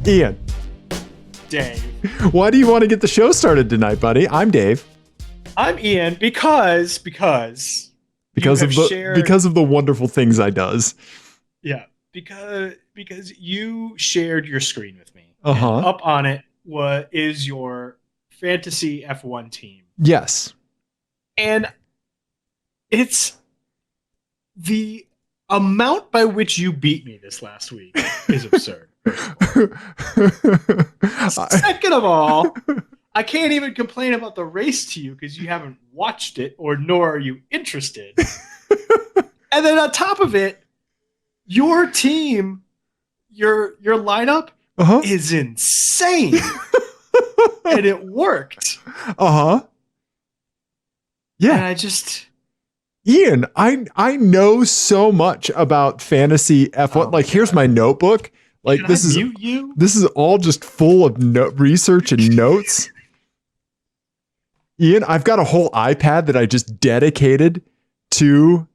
Ian. Dave. Why do you want to get the show started tonight, buddy? I'm Dave. I'm Ian because of the wonderful things I does. Yeah, because you shared your screen with me. Uh-huh. And up on it is your fantasy F1 team. Yes. And it's the amount by which you beat me this last week is absurd. Second of all, I can't even complain about the race to you because you haven't watched it nor are you interested. And then on top of it, your team, your lineup is insane. And it worked. Uh-huh. Yeah. And I just... Ian, I know so much about fantasy F1. Here's my notebook. This is all just full of research and notes. Ian, I've got a whole iPad that I just dedicated to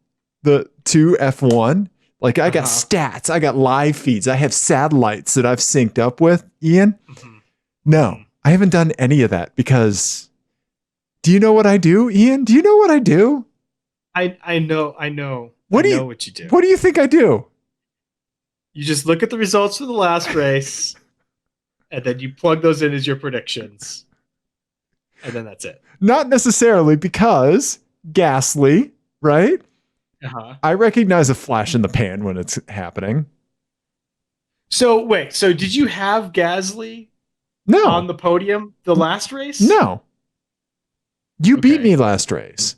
F1. I got stats, I got live feeds, I have satellites that I've synced up with. Ian, no, I haven't done any of that because. Do you know what I do, Ian? Do you know what I do? I know. What do you do? What do you think I do? You just look at the results for the last race, and then you plug those in as your predictions, and then that's it. Not necessarily, because Gasly, right? I recognize a flash in the pan when it's happening. So wait, did you have Gasly on the podium the last race? No. You beat me last race.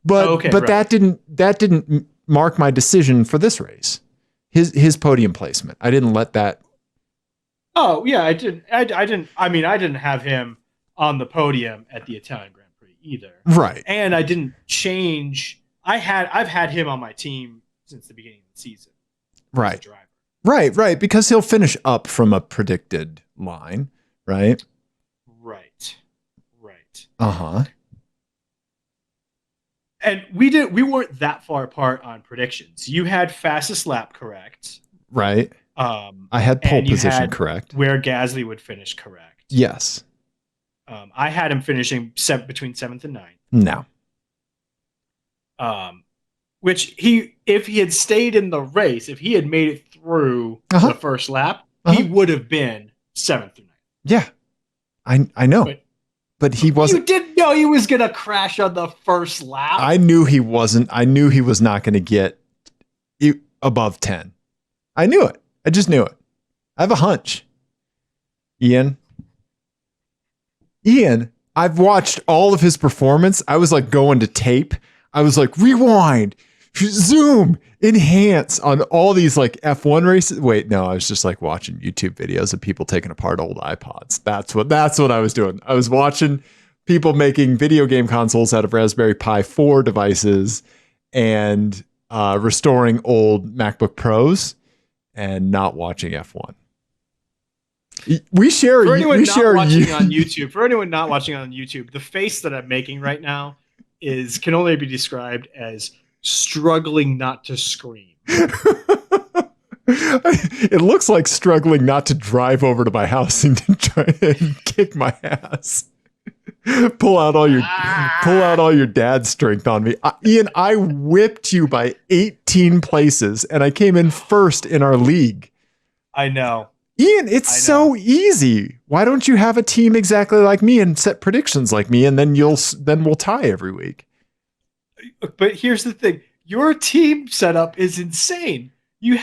But that didn't mark my decision for this race. His podium placement. I didn't let that. Oh yeah, I didn't. I mean, I didn't have him on the podium at the Italian Grand Prix either. Right. And I didn't change. I've had him on my team since the beginning of the season. Right. Right. Because he'll finish up from a predicted line. Right. Right. Uh-huh. And we weren't that far apart on predictions. You had fastest lap correct. Right. I had pole position correct. Where Gasly would finish correct. Yes. I had him finishing between 7th and 9th. No. Which if he had stayed in the race, if he had made it through the first lap, he would have been 7th or 9th. Yeah. I know. But he wasn't. You didn't know he was going to crash on the first lap. I knew he wasn't. I knew he was not going to get above 10. I knew it. I just knew it. I have a hunch. Ian, I've watched all of his performance. I was going to tape. I was rewind, zoom, enhance on all these F1 races. Wait, no, I was just watching YouTube videos of people taking apart old iPods. That's what I was doing. I was watching people making video game consoles out of Raspberry Pi 4 devices and restoring old MacBook Pros and not watching F1. For anyone not watching on YouTube, the face that I'm making right now can only be described as struggling not to scream. It looks like struggling not to drive over to my house and to try and kick my ass. Pull out all your dad strength on me. Ian, I whipped you by 18 places and I came in first in our league. I know. Ian, it's so easy. Why don't you have a team exactly like me and set predictions like me, and then we'll tie every week? But here's the thing: your team setup is insane. You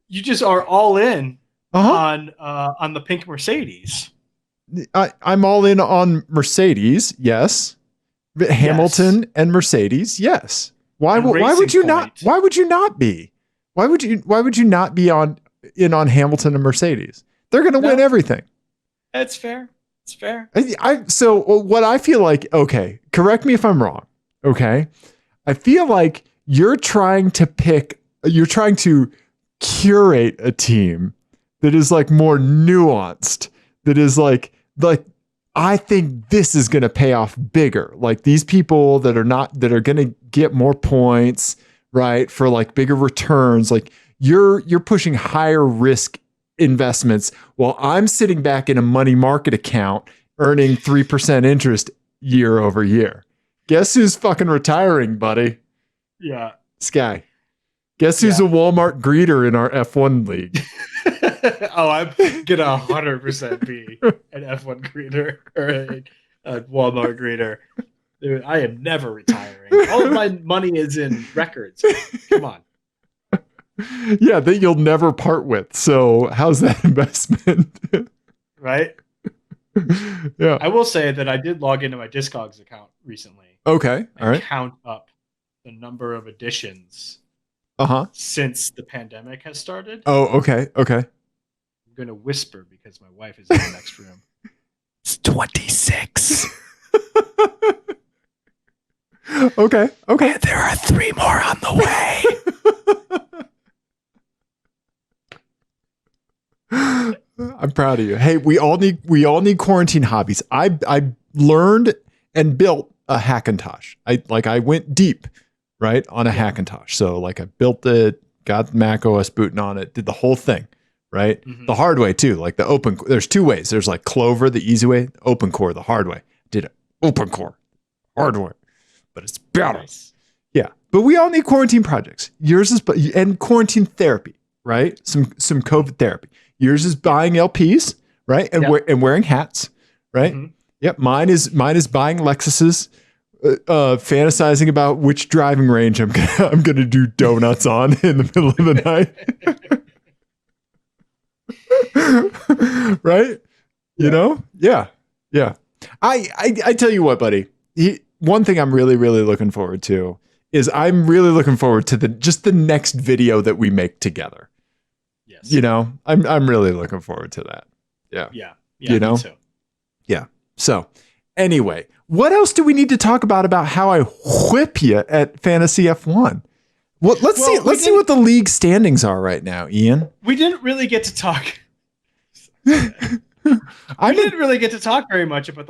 just are all in on the pink Mercedes. I'm all in on Mercedes, yes. Hamilton and Mercedes, yes. Why would you not? Why would you not be? Why would you not be in on Hamilton and Mercedes? They're going to win everything. That's fair. It's fair. So what I feel like, okay, correct me if I'm wrong. Okay. I feel like you're trying to curate a team that is more nuanced, that is like I think this is going to pay off bigger. These people that are going to get more points, right? For bigger returns. You're pushing higher risk investments while I'm sitting back in a money market account earning 3% interest year over year. Guess who's fucking retiring, buddy? Yeah. Sky. Guess who's a Walmart greeter in our F1 league? Oh, I'm gonna 100% be an F1 greeter or a Walmart greeter. Dude, I am never retiring. All of my money is in records. Come on. Yeah, that you'll never part with. So how's that investment? Right? Yeah. I will say that I did log into my Discogs account recently. Okay. All right. Count up the number of editions since the pandemic has started. Oh, okay. Okay. I'm going to whisper because my wife is in the next room. It's 26. Okay. Okay. And there are 3 more on the way. I'm proud of you. Hey, we all need quarantine hobbies. I learned and built a Hackintosh. I went deep, right, on a Hackintosh. So like I built it, got Mac OS booting on it, did the whole thing, right? Mm-hmm. The hard way too, like the open. There's 2 ways. There's like Clover, the easy way, open core, the hard way. Did it open core, hard way, but it's better. Nice. Yeah, but we all need quarantine projects. Yours is and quarantine therapy, right? Some COVID therapy. Yours is buying LPs, right? And and wearing hats, right? Mm-hmm. Yep. Mine is buying Lexuses, fantasizing about which driving range I'm gonna do donuts on in the middle of the night. Right? You know? Yeah. Yeah. I tell you what, buddy. One thing I'm really, really looking forward to is I'm really looking forward to the next video that we make together. Yes. You know, I'm really looking forward to that. Yeah. Yeah. You know? Me too. Yeah. So anyway, what else do we need to talk about how I whip you at Fantasy F1? Well, let's see what the league standings are right now, Ian. We didn't really get to talk. We didn't really get to talk very much about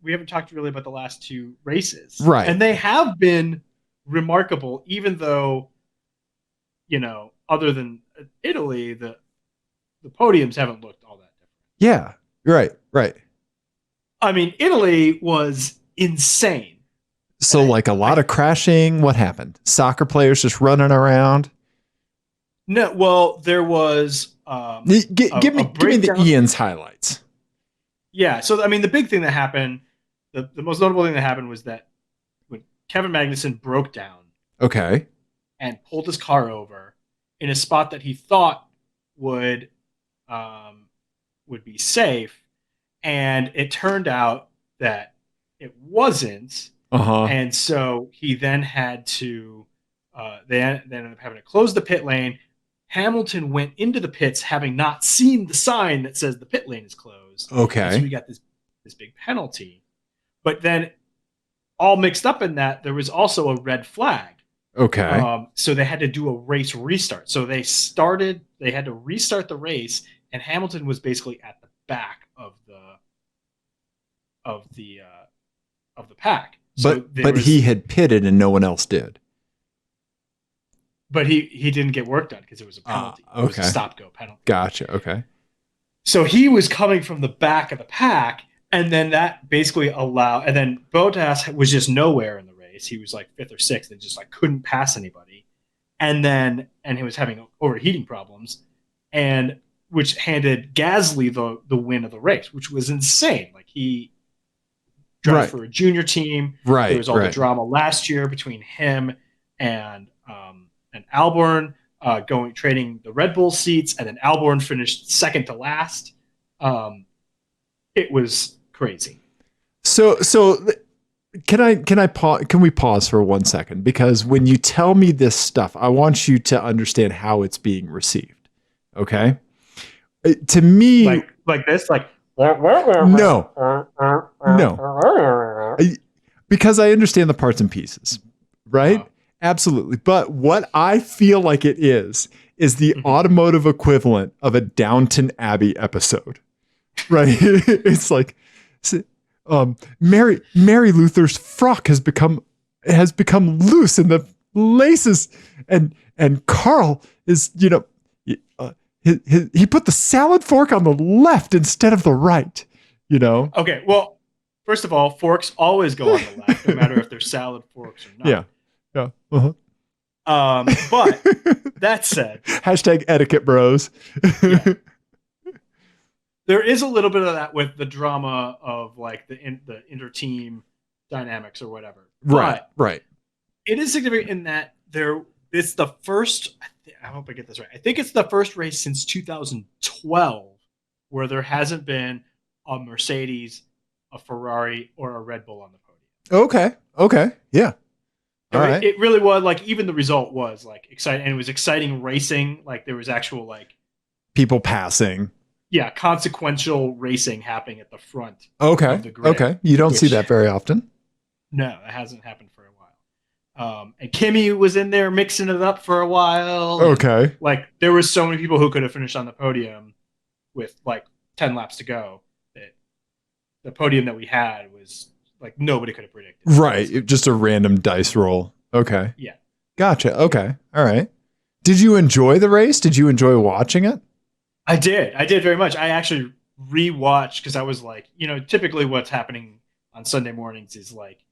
we haven't talked really about the last 2 races. Right. And they have been remarkable, even though, you know, other than Italy, the podiums haven't looked all that different. Yeah. Right. I mean, Italy was insane. So like a lot of crashing. What happened? Soccer players just running around? No, well, there was give me the Ian's highlights. Yeah, so I mean the big thing that happened, the most notable thing that happened was that when Kevin Magnussen broke down and pulled his car over in a spot that he thought would be safe, and it turned out that it wasn't. And so he then had to they ended up having to close the pit lane. Hamilton went into the pits having not seen the sign that says the pit lane is closed. Okay. And so we got this big penalty. But then all mixed up in that, there was also a red flag. Okay. So they had to do a race restart. So they had to restart the race, and Hamilton was basically at the back of the pack. So but he had pitted and no one else did. But he didn't get work done because it was a penalty. Okay. It was a stop-go penalty. Gotcha. Okay. So he was coming from the back of the pack, and then that basically and then Bottas was just nowhere in the race. He was like 5th or 6th and just like couldn't pass anybody. And he was having overheating problems, and which handed Gasly the win of the race, which was insane. Like he drove for a junior team. Right. There was all the drama last year between him and Albon trading the Red Bull seats, and then Albon finished second to last. It was crazy. So can we pause for 1 second? Because when you tell me this stuff, I want you to understand how it's being received. Okay. To me, like this, like no, because I understand the parts and pieces, right? Oh. Absolutely. But what I feel like it is the automotive equivalent of a Downton Abbey episode, right? It's like Mary Luther's frock has become loose in the laces, and Carl is, he put the salad fork on the left instead of the right, you know? Okay, well, first of all, forks always go on the left, no matter if they're salad forks or not. Yeah. Yeah. Uh-huh. But that said, Hashtag etiquette bros. Yeah. There is a little bit of that with the drama of like the inter-team dynamics or whatever. Right. But Right. it is significant in that it's the first, I hope I get this right. I think it's the first race since 2012 where there hasn't been a Mercedes, a Ferrari, or a Red Bull on the podium. Okay. Yeah. All right. It really was like, even the result was like exciting, and it was exciting racing. Like there was actual like people passing. Yeah, consequential racing happening at the front. Okay. Of the grid, okay. You don't see that very often. No, it hasn't happened for a while. And Kimmy was in there mixing it up for a while. Okay. And, like there was so many people who could have finished on the podium with like 10 laps to go. That the podium that we had was like nobody could have predicted. Right. Just a random dice roll. Okay. Yeah. Gotcha. Okay. All right. Did you enjoy the race? Did you enjoy watching it? I did very much. I actually rewatched because I was like, typically what's happening on Sunday mornings is like,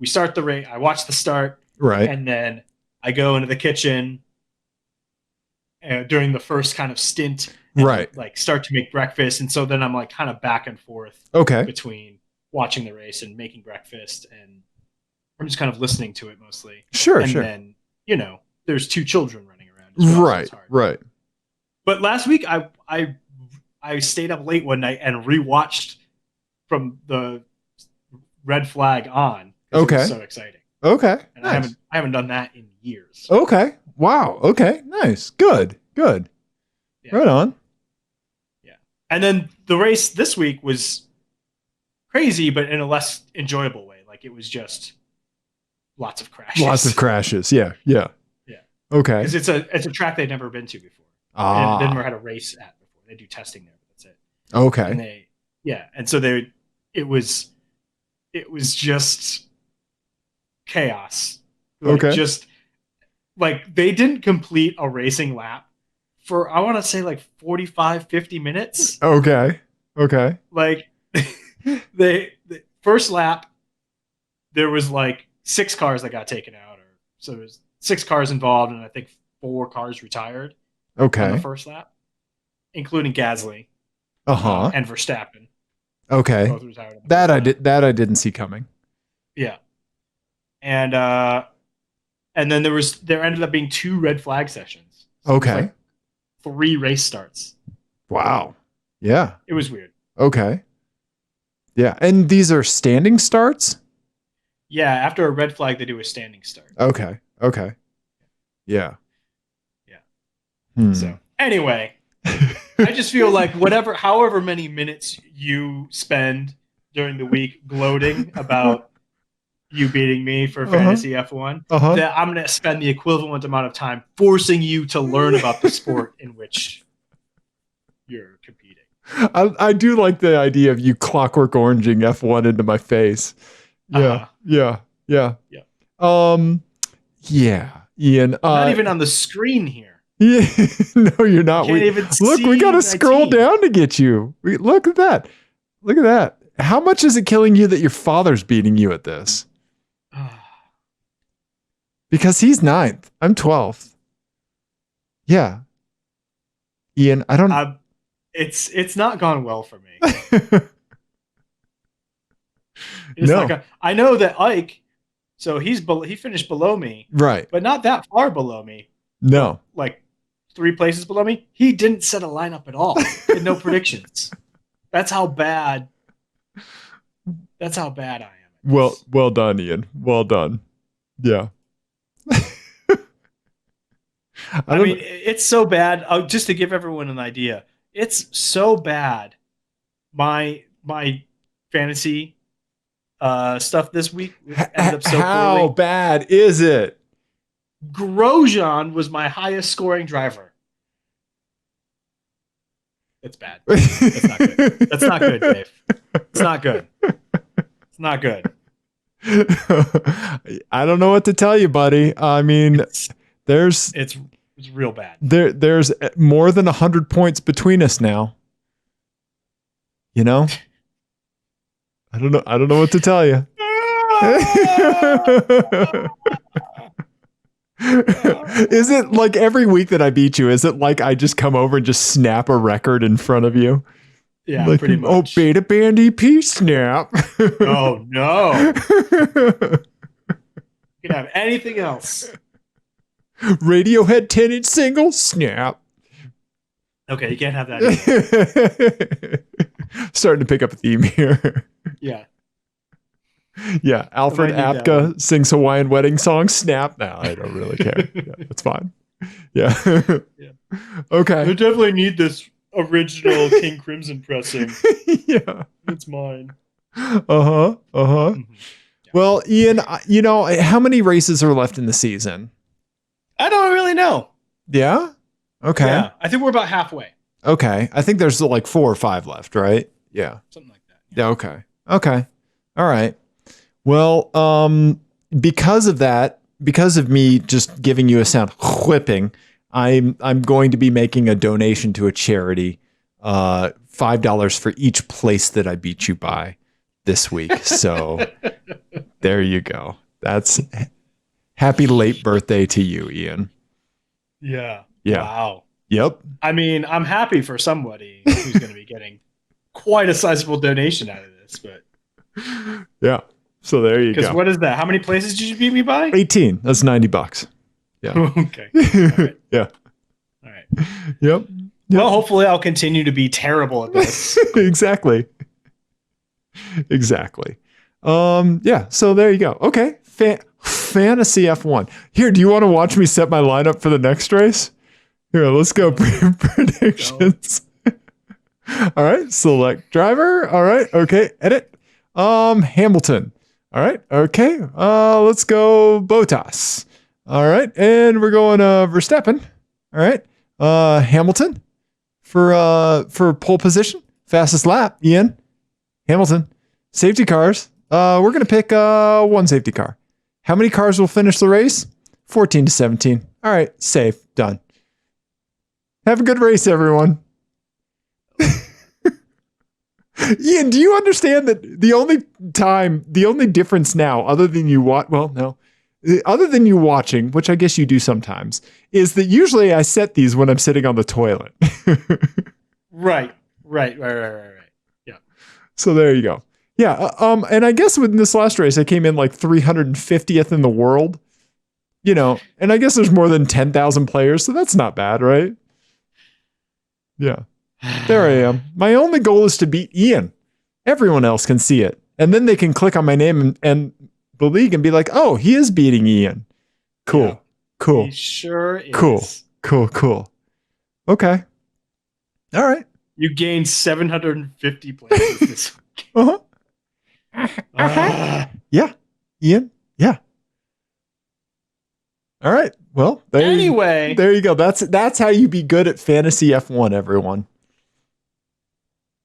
we start the race. I watch the start. Right. And then I go into the kitchen during the first kind of stint. Right. Like start to make breakfast. And so then I'm like kind of back and forth. Okay. Between watching the race and making breakfast, and I'm just kind of listening to it mostly. Sure. And sure. then, there's two children running around. Well, right. Right. But last week I stayed up late one night and rewatched from the red flag on. Okay. It was so exciting. Okay. And nice. I haven't done that in years. Okay. Wow. Okay. Nice. Good. Yeah. Right on. Yeah. And then the race this week was crazy, but in a less enjoyable way. Like it was just lots of crashes. Yeah. Yeah. Okay. Because it's a track they'd never been to before. And they've never had a race at before. They do testing there, but that's it. Okay. And and so it was just chaos. Like, okay. Just like they didn't complete a racing lap for, I want to say like 45, 50 minutes. Okay. Like the first lap, there was like 6 cars that got taken out, so there's 6 cars involved, and I think 4 cars retired. Okay. On the first lap, including Gasly. And Verstappen. Okay. Both retired. That I didn't see coming. Yeah. And then there ended up being 2 red flag sessions. So okay. Like 3 race starts. Wow. Yeah. It was weird. Okay. Yeah. And these are standing starts? Yeah, after a red flag they do a standing start. Okay. Yeah. So anyway, I just feel like however many minutes you spend during the week gloating about you beating me for fantasy F1, that I'm going to spend the equivalent amount of time forcing you to learn about the sport in which you're competing. I do like the idea of you clockwork oranging F1 into my face. Yeah. Yeah. Ian. Not even on the screen here. Yeah, no, you're not. Can't even look, we got to scroll team. down to get you. Look at that. How much is it killing you that your father's beating you at this? Because he's 9th. I'm 12th. Yeah. Ian, I don't. It's not gone well for me. No. I know that Ike. So he finished below me. Right. But not that far below me. No. Like 3 places below me. He didn't set a lineup at all. He had no predictions. That's how bad I am. Well done, Ian. Well done. Yeah. I mean, it's so bad. Just to give everyone an idea, it's so bad. My fantasy stuff this week ended up so poorly. How bad is it? Grosjean was my highest scoring driver. It's bad. That's not good. That's not good, Dave. It's not good. It's not good. I don't know what to tell you, buddy. I mean, it's was real bad. There's more than 100 points between us now. You know? I don't know what to tell you. Is it like every week that I beat you? Is it like I just come over and just snap a record in front of you? Yeah, like, pretty much. Oh, Beta Band EP snap. Oh no. You can have anything else. Radiohead 10-inch single snap. Okay, you can't have that either. Starting to pick up a theme here. Yeah. Yeah, Alfred Apka sings Hawaiian wedding song. Snap. No, I don't really care. Yeah, it's fine. Yeah. Yeah. Okay. I definitely need this original King Crimson pressing. Yeah. It's mine. Uh-huh. Mhm. Yeah. Well, Ian, you know, how many races are left in the season? I don't really know. Yeah? Okay. Yeah, I think we're about halfway. Okay. I think there's like 4 or 5 left, right? Yeah. Something like that. Yeah. Okay. Okay. All right. Well, because of that, because of me just giving you a sound whipping, I'm going to be making a donation to a charity, $5 for each place that I beat you by this week. So there you go. That's happy late birthday to you, Ian. Yeah. Yeah. Wow. Yep. I mean, I'm happy for somebody who's going to be getting quite a sizable donation out of this, but Yeah. So there you because go. what is that? How many places did you beat me by? 18. That's $90. Yeah. Okay. All right. Yeah. All right. Yep. Well, hopefully I'll continue to be terrible at this. Exactly. Yeah, so there you go. Okay. Fantasy F1. Here, do you want to watch me set my lineup for the next race? Here, let's go. Predictions. All right. Select driver. All right. Okay. Edit. Hamilton. All right. Okay. Let's go Bottas. All right. And we're going Verstappen. All right. Hamilton for pole position. Fastest lap, Ian. Hamilton. Safety cars. We're going to pick one safety car. How many cars will finish the race? 14 to 17. All right. Safe. Done. Have a good race, everyone. Ian, do you understand that the only difference now, other than you watching, which I guess you do sometimes, is that usually I set these when I'm sitting on the toilet. Right. Yeah. So there you go. Yeah. And I guess with this last race, I came in like 350th in the world, you know, and I guess there's more than 10,000 players. So that's not bad, right? Yeah. There I am. My only goal is to beat Ian. Everyone else can see it. And then they can click on my name and the league and be like, oh, he is beating Ian. Cool. Yeah. Cool. He sure is. Cool. Okay. All right. You gained 750 places this week. Yeah. Ian. Yeah. All right. Well, there you go. That's how you be good at fantasy F1, everyone.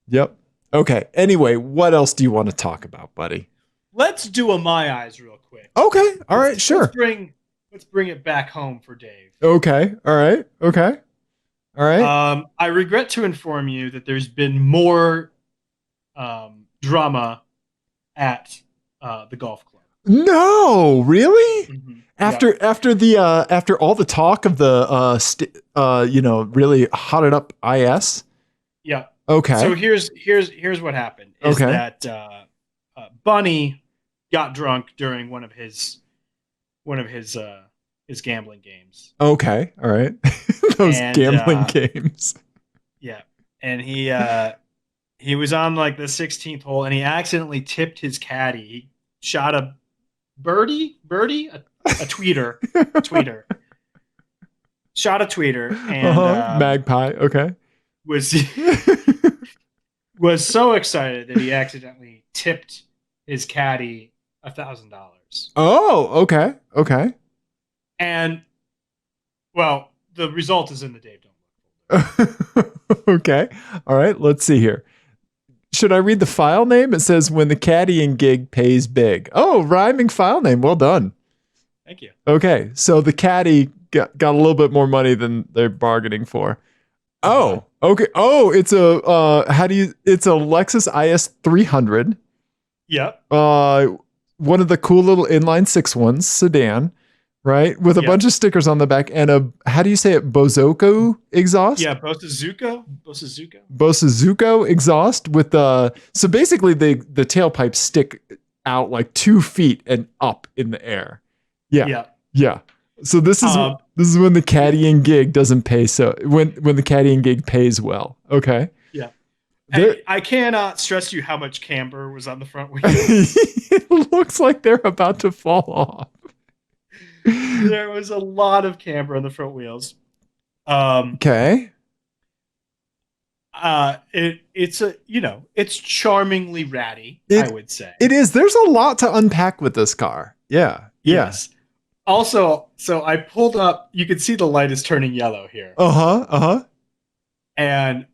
Yep. Okay. Anyway, what else do you want to talk about, buddy? Let's do a My Eyes real quick. Okay. All right. Sure. Let's bring it back home for Dave. Okay. All right. Okay. All right. I regret to inform you that there's been more drama at the golf club. No, really? Mm-hmm. After all the talk of the really hotted up IS. Yeah. Okay. So here's what happened. Is that Bunny got drunk during one of his gambling games. Okay. All right. Those gambling games. Yeah. And he was on like the 16th hole and he accidentally tipped his caddy. He shot a birdie, a tweeter. Shot a tweeter and magpie. Okay. Was so excited that he accidentally tipped his caddy $1,000. Oh, okay. Okay. And well, the result is in the Dave Don't Look folder. Okay. All right. Let's see here. Should I read the file name? It says when the caddying gig pays big. Oh, rhyming file name. Well done. Thank you. Okay. So the caddy got a little bit more money than they're bargaining for. Oh, okay. Oh, it's a it's a Lexus IS 300. Yep. One of the cool little inline six ones, sedan, right? With a bunch of stickers on the back and how do you say it? Bozoko exhaust? Yeah, Bosuzuko Exhaust with so basically the tailpipes stick out like 2 feet and up in the air. Yeah. So this is when the caddying gig doesn't pay. So when the caddying gig pays well. Okay. Yeah. I cannot stress you how much camber was on the front wheel. It looks like they're about to fall off. There was a lot of camber on the front wheels. Okay. It's charmingly ratty, I would say. It is. There's a lot to unpack with this car. Yeah. Yes. Also, so I pulled up, you can see the light is turning yellow here. And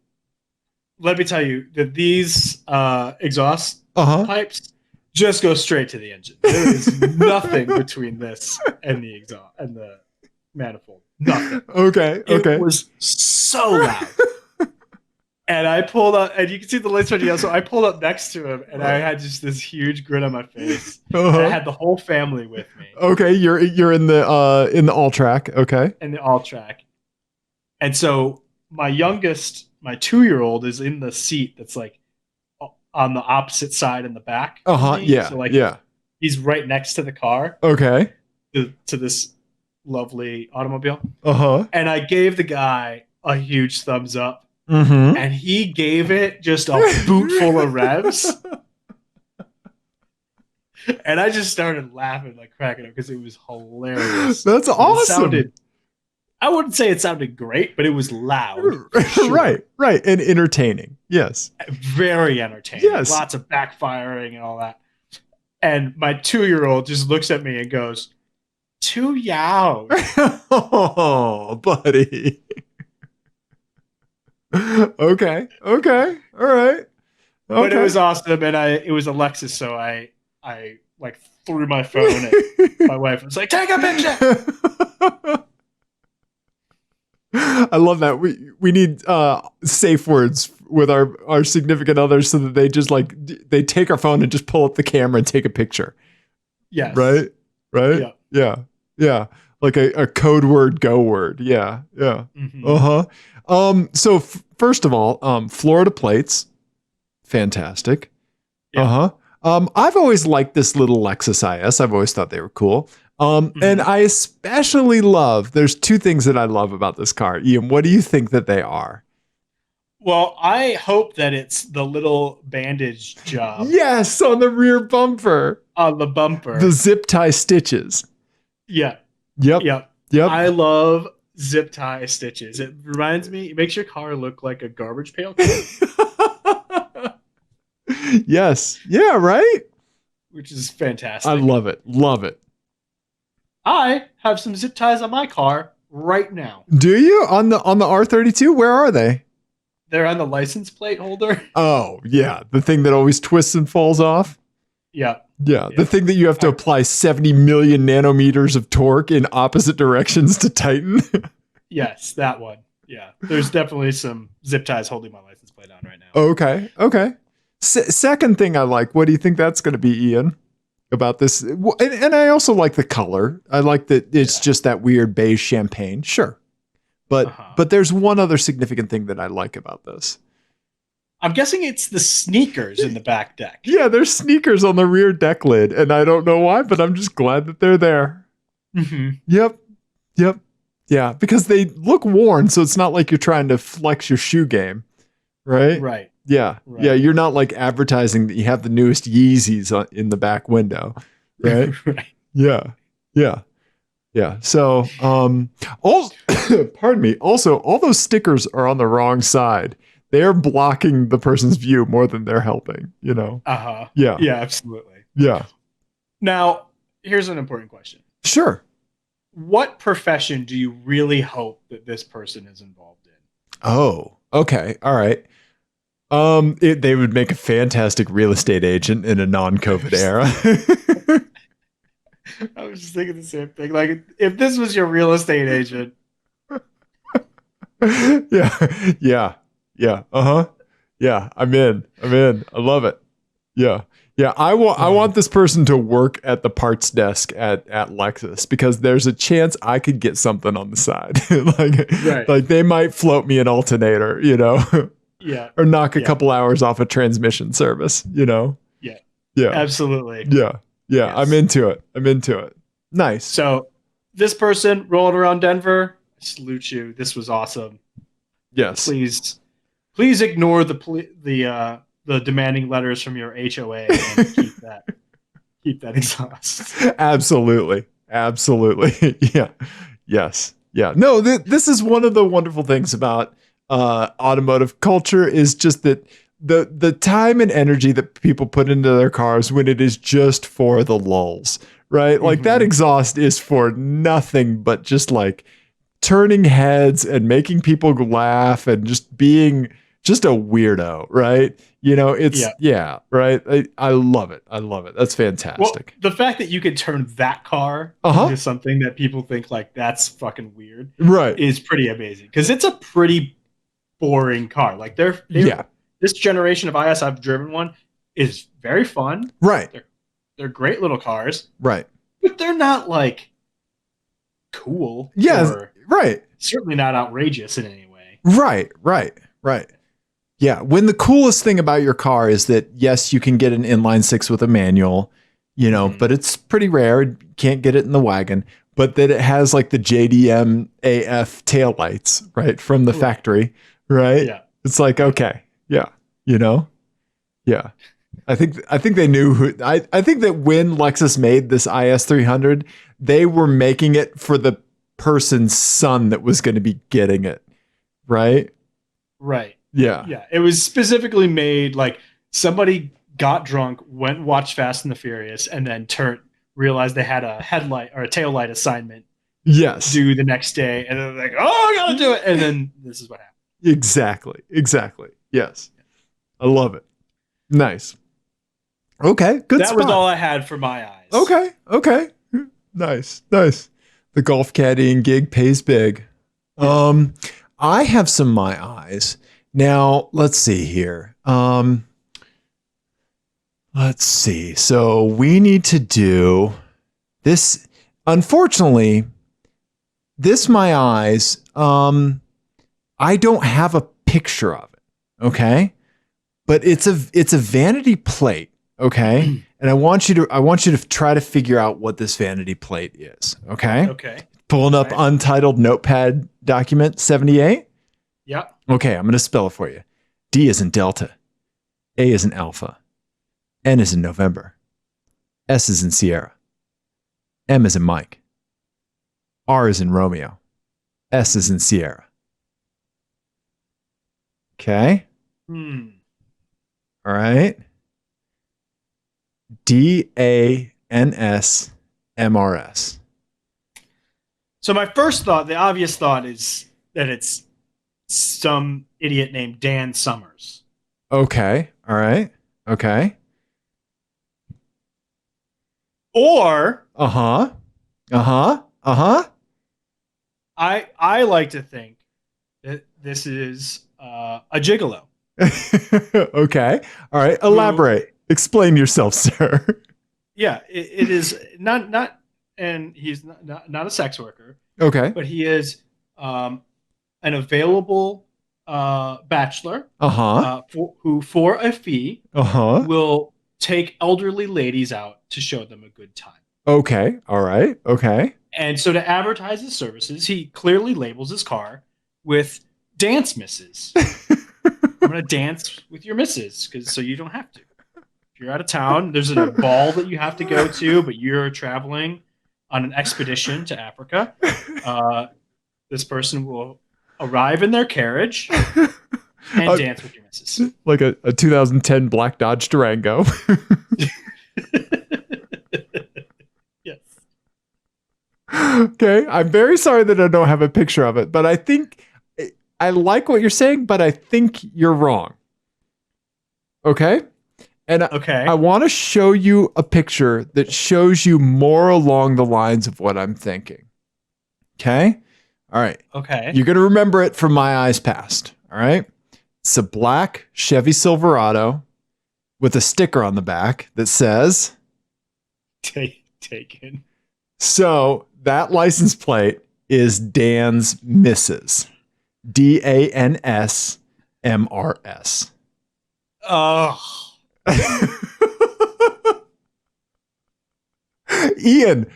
let me tell you that these exhaust pipes just go straight to the engine. There is nothing between this and the exhaust and the manifold. Nothing. Okay. It was so loud. And I pulled up, and you can see the lights turning yellow. So I pulled up next to him, and I had just this huge grin on my face. And I had the whole family with me. Okay, you're in the all track. Okay. In the all track. And so my youngest, my 2-year-old, is in the seat that's like on the opposite side in the back. Yeah. So he's right next to the car. Okay. To this lovely automobile. And I gave the guy a huge thumbs up. Mm-hmm. And he gave it just a boot full of revs. And I just started laughing, like cracking up, because it was hilarious. That's awesome. I wouldn't say it sounded great, but it was loud. Sure. Right. And entertaining. Yes. Very entertaining. Yes. Lots of backfiring and all that. And my 2-year-old just looks at me and goes, "Too yow." Oh, buddy. Okay. All right. But it was awesome, and it was a Lexus, so I like threw my phone at my wife and was like, "Take a picture." I love that. We need safe words with our significant others so that they just they take our phone and just pull up the camera and take a picture. Yes. Right. Yeah. Like a code word, go word. Yeah. Mm-hmm. So first of all, Florida plates, fantastic. Yeah. I've always liked this little Lexus IS. I've always thought they were cool. And I especially there's 2 things that I love about this car. Ian, what do you think that they are? Well, I hope that it's the little bandage job. Yes, on the rear bumper. On the bumper. The zip tie stitches. Yeah. Yep. I love zip tie stitches. It makes your car look like a garbage pail. Yes. Yeah, right? Which is fantastic. I love it. I have some zip ties on my car right now. Do you? On the R32? Where are they? They're on the license plate holder. Oh, yeah. The thing that always twists and falls off? Yeah. The thing that you have to apply 70 million nanometers of torque in opposite directions to tighten. Yes, that one. Yeah. There's definitely some zip ties holding my license plate on right now. Okay. Second thing I like, what do you think that's going to be, Ian, about this? And I also like the color. I like that it's just that weird beige champagne. Sure. But there's one other significant thing that I like about this. I'm guessing it's the sneakers in the back deck. Yeah, there's sneakers on the rear deck lid, and I don't know why, but I'm just glad that they're there. Mm-hmm. Yep. Yeah, because they look worn, so it's not like you're trying to flex your shoe game, right? Right. Yeah, you're not like advertising that you have the newest Yeezys in the back window, right? Right. Yeah. So, pardon me. Also, all those stickers are on the wrong side. They're blocking the person's view more than they're helping, Yeah. Yeah, absolutely. Yeah. Now, here's an important question. Sure. What profession do you really hope that this person is involved in? Oh, okay. All right. They would make a fantastic real estate agent in a non-COVID era. I was just thinking the same thing. Like, if this was your real estate agent, Yeah. Yeah. Yeah. Uh-huh. Yeah. I'm in. I love it. Yeah. Yeah. I want this person to work at the parts desk at Lexus because there's a chance I could get something on the side. Right. Like they might float me an alternator, yeah, or knock a yeah, couple hours off a transmission service, yeah, Yeah. absolutely. Yeah. Yeah. Yes. I'm into it. Nice. So, this person rolling around Denver, I salute you. This was awesome. Yes. Please ignore the demanding letters from your HOA and keep that exhaust. Absolutely. Yeah. Yes. Yeah. No, this is one of the wonderful things about automotive culture is just that the time and energy that people put into their cars when it is just for the lulls, right? Like that exhaust is for nothing but just like turning heads and making people laugh and just being just a weirdo, right? Right. I love it. That's fantastic. Well, the fact that you could turn that car into something that people think like that's fucking weird, right, is pretty amazing because it's a pretty boring car. Like this generation of IS, I've driven one, is very fun. Right. They're great little cars. Right. But they're not like cool. Yes. Right. Certainly not outrageous in any way. Right. Yeah. When the coolest thing about your car is that, yes, you can get an inline six with a manual, but it's pretty rare. You can't get it in the wagon, but that it has like the JDM AF taillights, right, from the factory, right? Yeah. It's like, okay. Yeah. Yeah. I think they knew I think that when Lexus made this IS300, they were making it for the person's son that was going to be getting it. Right. Right. Yeah. Yeah. It was specifically made like somebody got drunk, went and watched Fast and the Furious, and then realized they had a headlight or a taillight assignment. Yes. Due the next day. And then they're like, oh, I got to do it. And then this is what happened. Exactly. Yes. I love it. Nice. Okay. Good. That was all I had for my eyes. Okay. Nice. The golf caddying gig pays big. I have some my eyes. Now, let's see here. Let's see. So we need to do this. Unfortunately, this my eyes, I don't have a picture of it. Okay. But it's a vanity plate. Okay. And I want you to try to figure out what this vanity plate is. Okay. Okay. Pulling up untitled notepad document 78. Yeah. Okay. I'm going to spell it for you. D is in Delta. A is in Alpha. N is in November. S is in Sierra. M is in Mike. R is in Romeo. S is in Sierra. Okay. Hmm. All right. DANSMRS. So my first thought, the obvious thought, is that it's some idiot named Dan Summers. Okay. All right. Okay. Or I like to think that this is a gigolo. Okay. All right. Elaborate. Explain yourself, sir. Yeah, it is not, and he's not a sex worker. Okay. But he is an available bachelor. Who for a fee will take elderly ladies out to show them a good time. Okay. All right. Okay. And so to advertise his services, he clearly labels his car with dance misses. I'm going to dance with your misses so you don't have to. If you're out of town, there's a ball that you have to go to, but you're traveling on an expedition to Africa. This person will arrive in their carriage and dance with your misses. Like a 2010 black Dodge Durango. Yes. Okay. I'm very sorry that I don't have a picture of it, but I think I like what you're saying, but I think you're wrong. Okay. And Okay. I want to show you a picture that shows you more along the lines of what I'm thinking. Okay? All right. Okay. You're going to remember it from My Eyes Past. All right? It's a black Chevy Silverado with a sticker on the back that says... Taken. So that license plate is Dan's Misses. DANSMRS. Oh. Ian,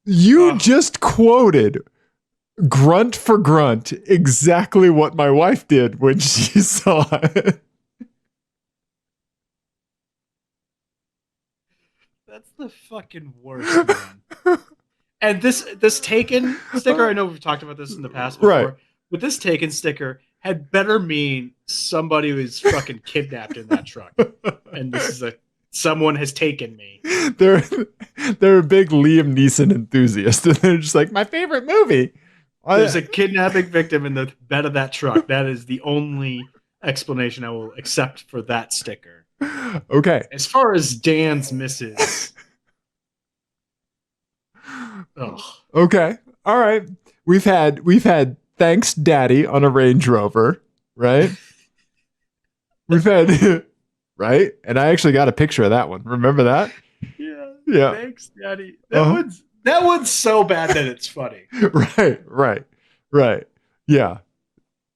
you just quoted grunt for grunt exactly what my wife did when she saw it. That's the fucking worst, man. And this Taken sticker, I know we've talked about this in the past before, Right. but this Taken sticker had better mean somebody was fucking kidnapped in that truck. And this is someone has taken me. They're a big Liam Neeson enthusiast, and they're just like, my favorite movie. There's a kidnapping victim in the bed of that truck. That is the only explanation I will accept for that sticker. Okay. As far as Dan's Misses. Ugh. Okay. All right. We've had Thanks Daddy on a Range Rover, right? We've had right? And I actually got a picture of that one. Remember that? Yeah. Yeah. Thanks, Daddy. That one's so bad that it's funny. Right. Yeah.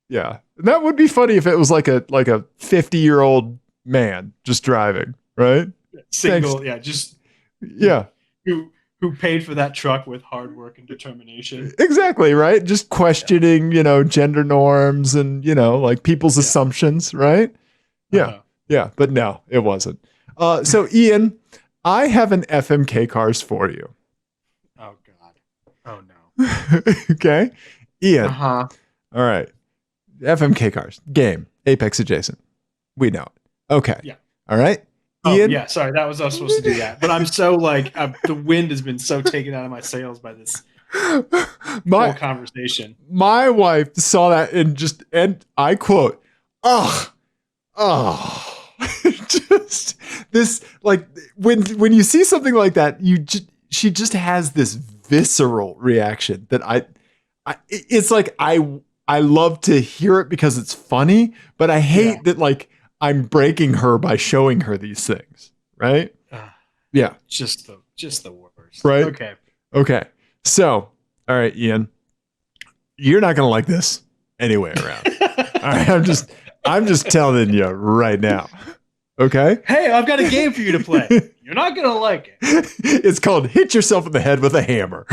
That would be funny if it was like a 50-year-old man just driving, right? Single, Thanks. yeah, just Yeah. Who paid for that truck with hard work and determination. Exactly, right? Just questioning, gender norms and, like people's assumptions, right? Yeah. Uh-huh. Yeah, but no, it wasn't. So Ian, I have an FMK cars for you. Oh God. Oh no. Okay. Ian. Uh-huh. All right. FMK cars. Game. Apex adjacent. We know it. Okay. Yeah. All right. Oh, Ian? yeah, sorry, that was us supposed to do that. But I'm so the wind has been so taken out of my sails by this whole conversation. My wife saw that and I quote, oh, just this, like when you see something like that, she just has this visceral reaction that it's like I love to hear it because it's funny, but I hate that like I'm breaking her by showing her these things, right? Yeah. Just the worst. Right? Okay. So, all right, Ian, you're not going to like this anyway around. All right, I'm just telling you right now. Okay? Hey, I've got a game for you to play. You're not going to like it. It's called Hit Yourself in the Head with a Hammer.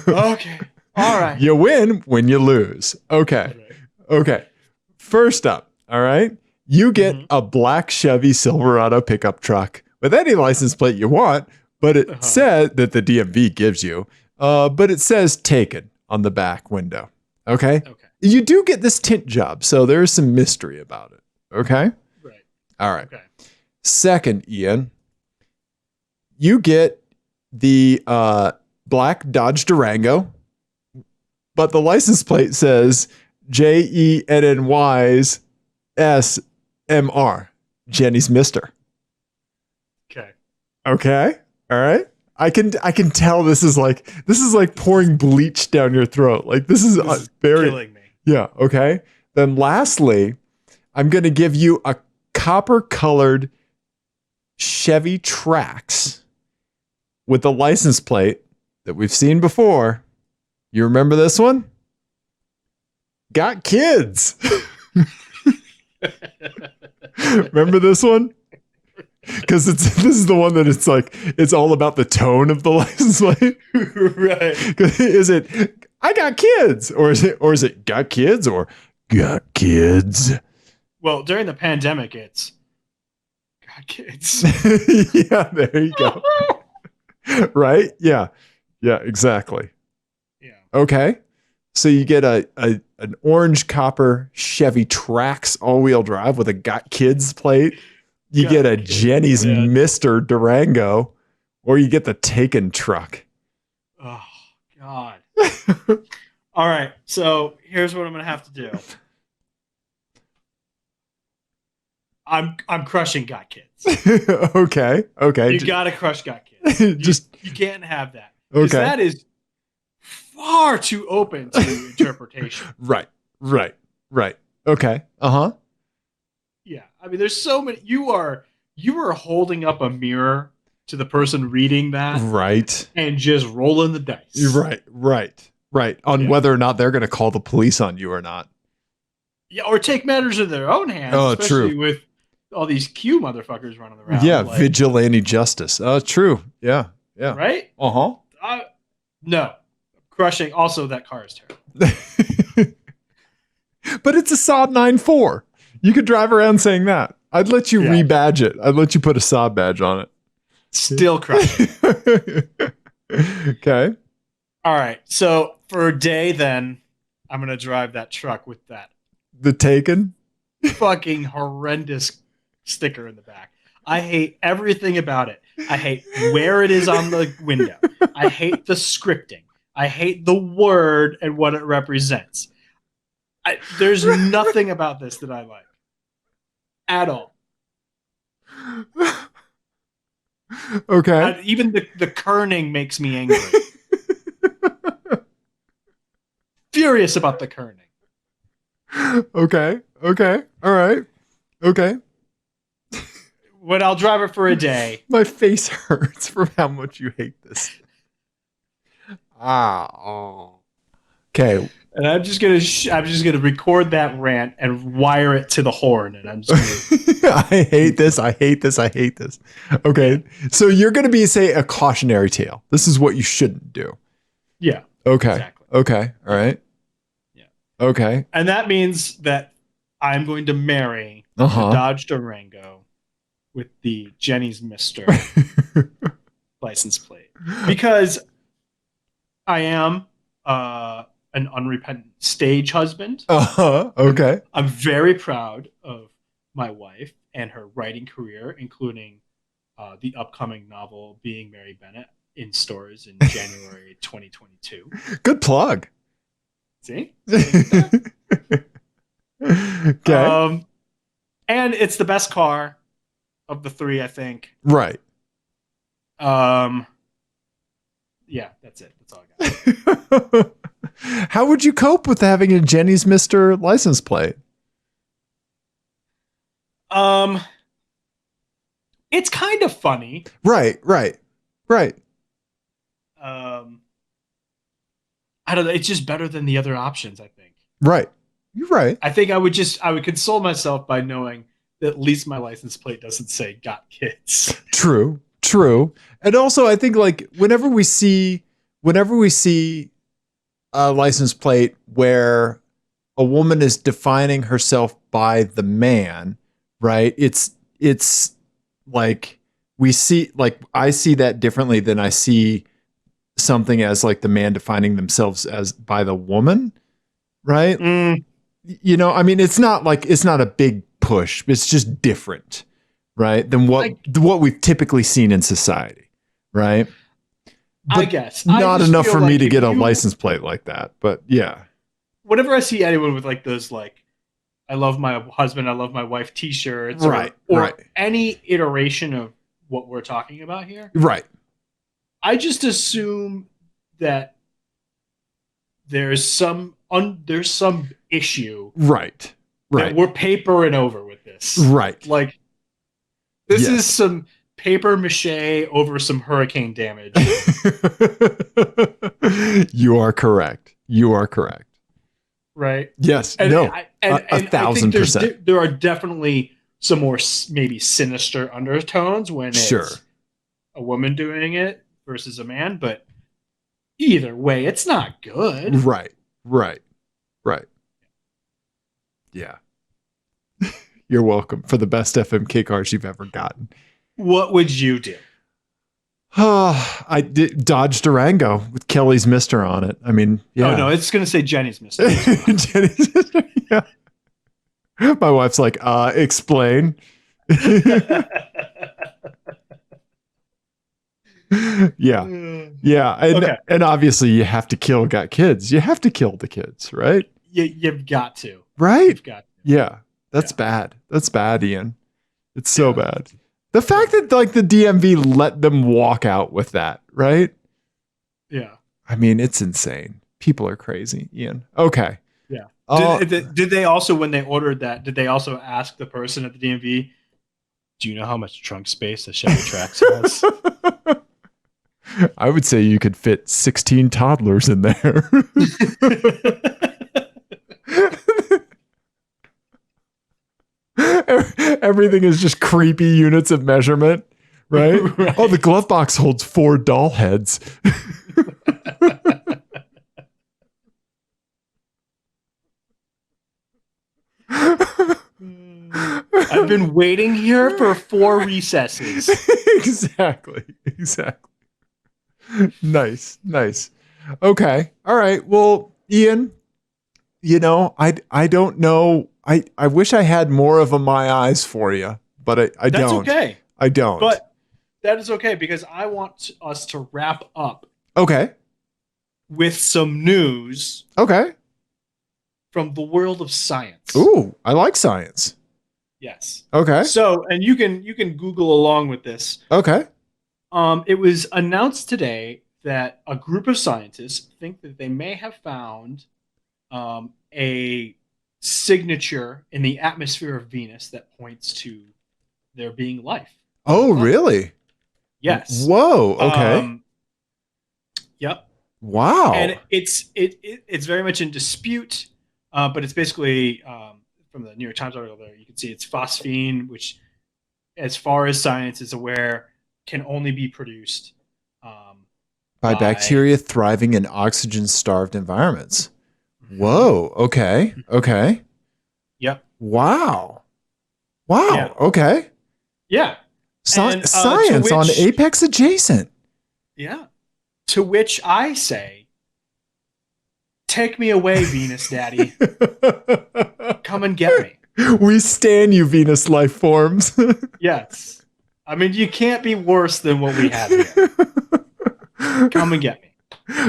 Okay. All right. You win when you lose. Okay. Okay. First up, all right, you get a black Chevy Silverado pickup truck with any license plate you want, but it said that the DMV gives you, but it says taken on the back window. Okay. You do get this tint job, so there is some mystery about it. Okay. Right. All right. Okay. Second, Ian, you get the black Dodge Durango, but the license plate says JENNY's SMR, Jenny's Mister. Okay. All right. I can tell this is like pouring bleach down your throat. Like this is very killing me. Yeah. Okay. Then lastly, I'm going to give you a copper colored Chevy Trax with the license plate that we've seen before. You remember this one? Got kids. Remember this one? Because this is the one that it's all about the tone of the license plate. Right. Is it I got kids? Or is it got kids or got kids? Well, during the pandemic, it's got kids. Yeah, there you go. Right? Yeah. Yeah, exactly. Yeah. Okay. So you get an orange copper Chevy Trax all-wheel drive with a got kids plate. You get a Jenny's Mr. Durango, or you get the Taken truck. Oh, God. All right. So here's what I'm going to have to do. I'm crushing got kids. Okay. You gotta crush got kids. You can't have that. Because okay. that is far too open to interpretation. Right. Okay. Uh-huh. Yeah. I mean, there's so many. You are holding up a mirror to the person reading that. Right. And just rolling the dice. Right. On whether or not they're going to call the police on you or not. Yeah, or take matters in their own hands. Oh, especially true. with all these Q motherfuckers running around. Yeah, vigilante justice. True. Yeah. Right? Uh-huh. No. Crushing. Also, that car is terrible. But it's a Saab 9.4. You could drive around saying that. I'd let you rebadge it. I'd let you put a Saab badge on it. Still crushing. Okay. All right. So for a day, then I'm gonna drive that truck with that the Taken fucking horrendous sticker in the back. I hate everything about it. I hate where it is on the window. I hate the scripting. I hate the word and what it represents. There's nothing about this that I like at all. Okay. Even the kerning makes me angry. Furious about the kerning. Okay. All right. Okay. When I'll drive it for a day. My face hurts from how much you hate this. Okay. And I'm just gonna record that rant and wire it to the horn, and I'm just gonna... I hate this. Okay, so you're gonna be say a cautionary tale. This is what you shouldn't do. Yeah. Okay. Exactly. Okay. All right. Yeah. Okay. And that means that I'm going to marry a Dodge Durango with the Jenny's Mister license plate because I am an unrepentant stage husband. Okay. I'm very proud of my wife and her writing career, including the upcoming novel Being Mary Bennett in stores in January 2022. Good plug. See? Okay. And it's the best car of the three, I think. Right. Yeah, that's it. That's all I got. How would you cope with having a Jenny's Mister license plate? It's kind of funny. Right. I don't know. It's just better than the other options, I think. Right. You're right. I think I would console myself by knowing that at least my license plate doesn't say "got kids." True. And also, I think like whenever we see a license plate where a woman is defining herself by the man, right? It's like I see that differently than I see something as like the man defining themselves as by the woman, right? You know, I mean, it's not a big push. It's just different, right? Than what we've typically seen in society, right? But I guess not enough for me to get a license plate like that, but yeah. Whenever I see anyone with like those like "I love my husband, I love my wife" T-shirts, right, or any iteration of what we're talking about here, right? I just assume that there's some issue, right. That we're papering over with this, right? Like this is some paper mache over some hurricane damage. You are correct. Right? Yes. And, no. And 1,000%. There are definitely some more maybe sinister undertones when it's a woman doing it versus a man, but either way, it's not good. Right. Yeah. You're welcome for the best FMK cars you've ever gotten. What would you do? I did Dodge Durango with Kelly's Mister on it. I mean, yeah. Oh no, it's gonna say Jenny's Mister. Jenny's Mister. Yeah. My wife's like, explain. Yeah. And obviously you have to got kids. You have to kill the kids, right? You've got to. Right? You've got to. Yeah. That's bad. That's bad, Ian. It's so bad. The fact that like the DMV let them walk out with that, right? Yeah. I mean, it's insane. People are crazy, Ian. Okay. Yeah. Did they also, when they ordered that, did they also ask the person at the DMV, do you know how much trunk space a Chevy Trax has? I would say you could fit 16 toddlers in there. Everything is just creepy units of measurement, right? Right. Oh, the glove box holds 4 doll heads. I've been waiting here for 4 recesses. Exactly. Nice. Okay. All right. Well, Ian, I don't know. I wish I had more of a my eyes for you, but I That's don't. okay. I don't. But that is okay because I want us to wrap up Okay. with some news Okay. from the world of science. Ooh, I like science. Yes. Okay. So, and you can Google along with this. Okay. It was announced today that a group of scientists think that they may have found a signature in the atmosphere of Venus that points to there being life. Oh, really? Yes. Whoa. Okay. Yep. Wow. And it's very much in dispute, but it's basically from the New York Times article there. You can see it's phosphine, which, as far as science is aware, can only be produced by bacteria thriving in oxygen-starved environments. Whoa. Okay. Yep. Wow. Yeah. Okay. Yeah. Science on Apex adjacent. Yeah. To which I say, take me away, Venus Daddy. Come and get me. We stan you, Venus life forms. Yes. I mean, you can't be worse than what we have here. Come and get me.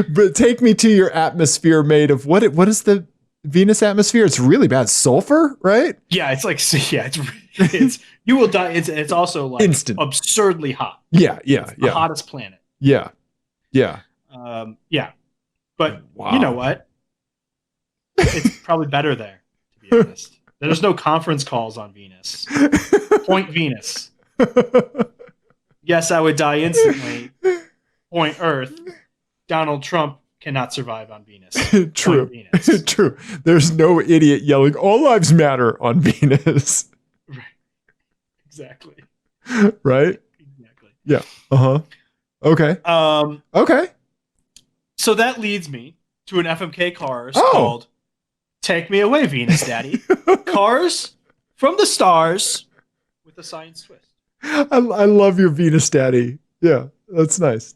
But take me to your atmosphere made of what is the Venus atmosphere? It's really bad. Sulfur, right? Yeah, it's you will die. It's also like instant, absurdly hot. Yeah. The hottest planet. Yeah. Yeah. But you know what? It's probably better there, to be honest. There's no conference calls on Venus. Point Venus. Yes, I would die instantly. Point Earth. Donald Trump cannot survive on Venus. True. Venus. True. There's no idiot yelling, "All lives matter" on Venus. Right. Exactly. Right? Exactly. Yeah. Uh-huh. Okay. Okay. So that leads me to an FMK Cars called Take Me Away, Venus Daddy. Cars from the stars with a science twist. I love your Venus Daddy. Yeah, that's nice.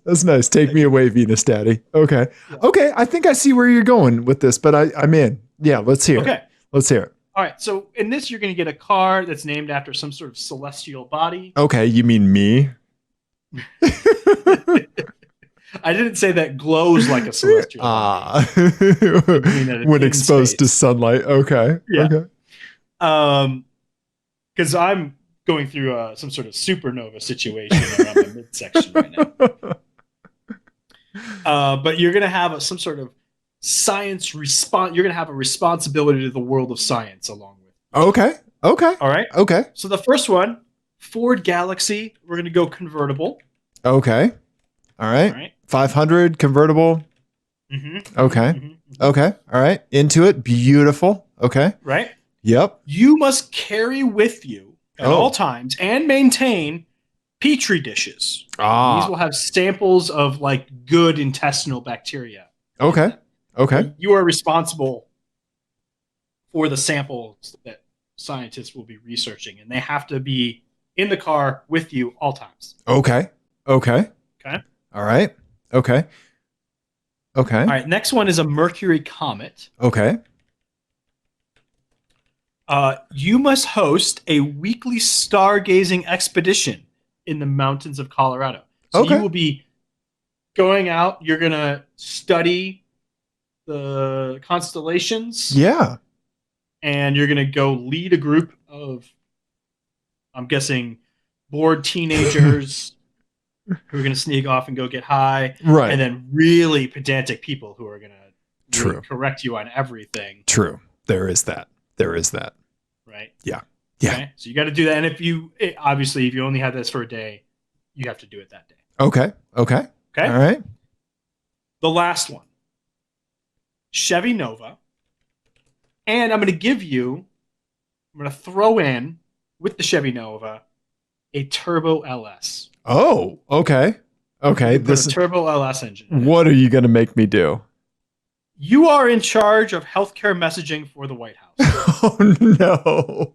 Take me away, Venus Daddy. Okay. Yeah. Okay, I think I see where you're going with this, but I'm in. Yeah, let's hear it. Let's hear it. All right, so in this, you're going to get a car that's named after some sort of celestial body. Okay, you mean me? I didn't say that glows like a celestial body. When exposed to sunlight. Okay. Yeah. Okay. Because I'm going through some sort of supernova situation around the midsection right now. But you're going to have some sort of science response. You're going to have a responsibility to the world of science along with. Okay. All right. Okay. So the first one, Ford Galaxy. We're going to go convertible. Okay. All right. 500 convertible. Mm-hmm. Okay. Mm-hmm. Okay. All right. Into it. Beautiful. Okay. Right. Yep. You must carry with you at all times and maintain petri dishes. These will have samples of like good intestinal bacteria. Okay. Okay. You are responsible for the samples that scientists will be researching, and they have to be in the car with you all times. Okay. Okay. All right. Okay. All right. Next one is a Mercury comet. Okay. You must host a weekly stargazing expedition in the mountains of Colorado. So you will be going out. You're going to study the constellations. Yeah. And you're going to go lead a group of I'm guessing bored teenagers who are going to sneak off and go get high, Right. and then really pedantic people who are going to True. correct you on everything. True. There is that. Right. Yeah. Okay. So you got to do that. And obviously, if you only had this for a day, you have to do it that day. Okay. All right. The last one, Chevy Nova. And I'm going to throw in with the Chevy Nova a Turbo LS. Oh, okay. This is a Turbo LS engine. What are you going to make me do? You are in charge of healthcare messaging for the White House. Oh no.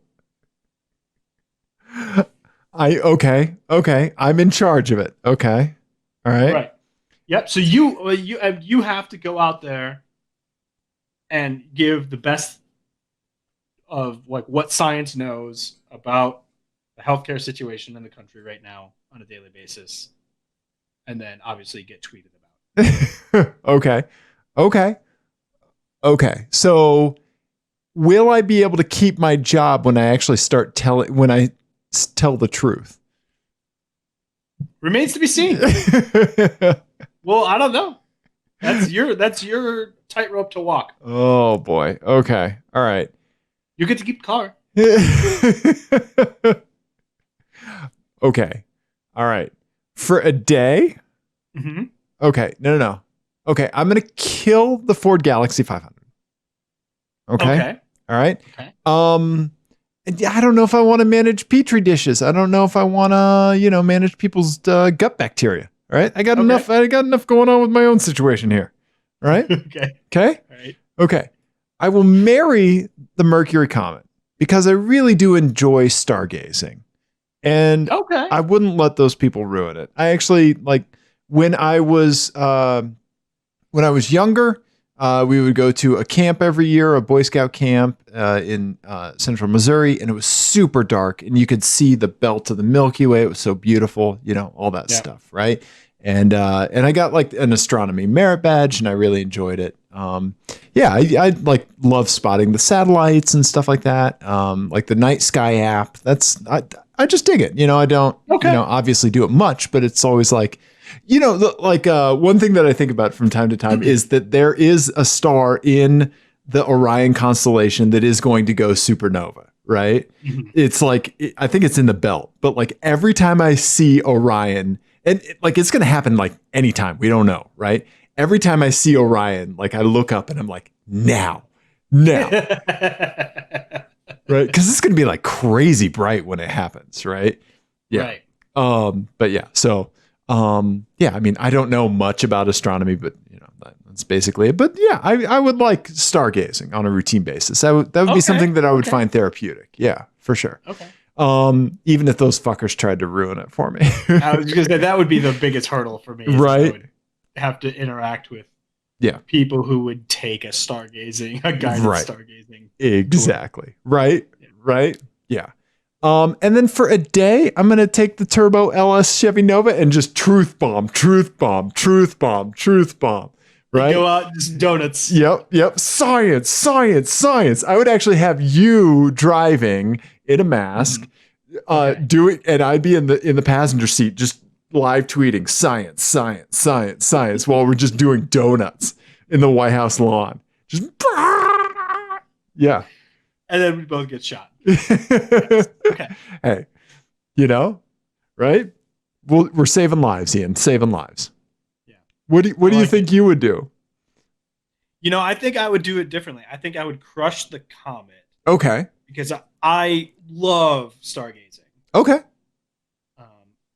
Okay. I'm in charge of it. Okay. All right. Right. Yep. So you have to go out there and give the best of like what science knows about the healthcare situation in the country right now on a daily basis, and then obviously get tweeted about. Okay. So will I be able to keep my job when I actually when I tell the truth? Remains to be seen. Well, I don't know. That's your tightrope to walk. Oh boy. Okay. All right. You get to keep the car. Okay. All right. For a day? Mm-hmm. Okay. No. Okay. I'm going to kill the Ford Galaxy 500. Okay. All right. Okay. I don't know if I want to manage petri dishes. I don't know if I want to, manage people's gut bacteria. All right. I got enough going on with my own situation here. All right. Okay. All right. Okay. I will marry the Mercury comet because I really do enjoy stargazing. And I wouldn't let those people ruin it. I actually when I was younger, we would go to a camp every year, a Boy Scout camp in central Missouri, and it was super dark, and you could see the belt of the Milky Way. It was so beautiful, all that stuff, right? And I got an astronomy merit badge, and I really enjoyed it. I love spotting the satellites and stuff like that. The Night Sky app. I just dig it. I don't obviously do it much, but it's always one thing that I think about from time to time is that there is a star in the Orion constellation that is going to go supernova, right? Mm-hmm. It's I think it's in the belt, but every time I see Orion, and it's going to happen anytime, we don't know, right? Every time I see Orion, I look up and I'm like, now. Right? Because it's going to be crazy bright when it happens, right? Yeah. Right. But yeah, so I mean, I don't know much about astronomy, but that's basically it. But yeah, I would like stargazing on a routine basis. That would be something that I would find therapeutic. Yeah, for sure. Okay. Even if those fuckers tried to ruin it for me. I was going to say that would be the biggest hurdle for me. Right. I would have to interact with people who would take a guided stargazing. Exactly. Right. Yeah. And then for a day, I'm going to take the Turbo LS Chevy Nova and just truth bomb. Right? Go out and just donuts. Yep. Science. I would actually have you driving in a mask, doing, and I'd be in the passenger seat, just live tweeting science while we're just doing donuts in the White House lawn. Just yeah. And then we both get shot. Okay. Hey, right? We're saving lives, Ian. Saving lives. Yeah. What do you think you would do? I think I would do it differently. I think I would crush the comet. Okay. Because I love stargazing. Okay.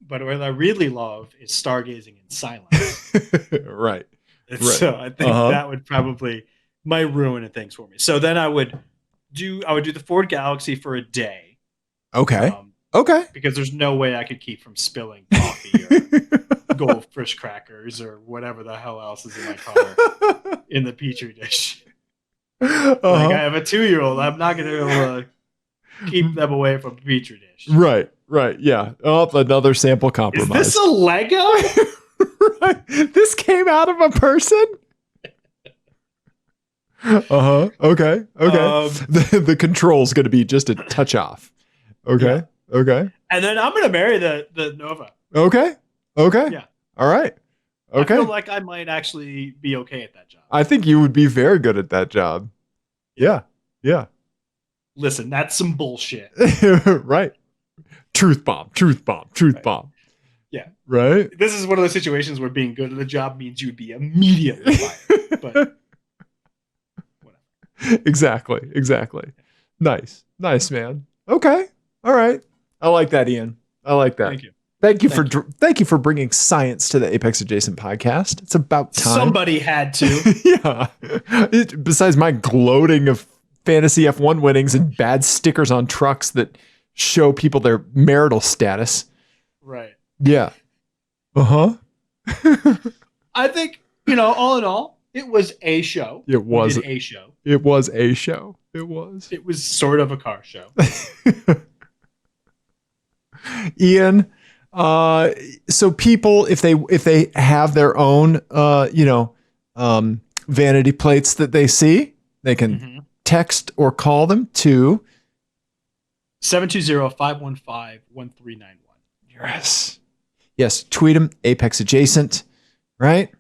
But what I really love is stargazing in silence. Right. So I think that would probably might ruin things for me. So then I would do the Ford Galaxy for a day. Okay. Because there's no way I could keep from spilling coffee or goldfish crackers or whatever the hell else is in my car in the petri dish. I have a 2-year-old. I'm not going to be able to keep them away from a petri dish. Right. Yeah. Oh, another sample compromise. Is this a Lego? Right. This came out of a person? Okay. The control's going to be just a touch off. Okay. Okay. And then I'm gonna marry the Nova. Okay. Okay. Yeah. All right. Okay. I feel like I might actually be okay at that job. I think you would be very good at that job. Yeah. Yeah. Listen, that's some bullshit. Right. Truth bomb. Truth bomb. Truth Right. bomb. Yeah. Right. This is one of those situations where being good at a job means you'd be immediately fired. But whatever. Exactly. Exactly. Nice. Nice, man. Okay. All right. I like that, Ian. I like that. Thank you. Thank you for bringing science to the Apex Adjacent podcast. It's about time. Somebody had to. Yeah. Besides my gloating of fantasy F1 winnings and bad stickers on trucks that show people their marital status. Right. Yeah. Uh-huh. I think, all in all, it was a show. It was We did a show. It was a show. It was. It was sort of a car show. Ian, so people, if they have their own vanity plates that they see, they can text or call them to 720-515-1391. Yes, tweet them Apex Adjacent, right?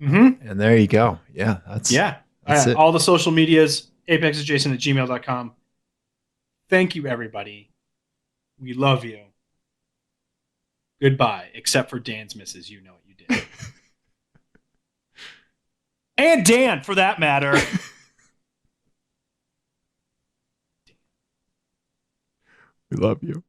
Mm-hmm. And there you go. Yeah, that's it. All the social medias, apexadjacent@gmail.com. Thank you, everybody. We love you. Goodbye, except for Dan's misses. You know what you did. And Dan, for that matter. We love you.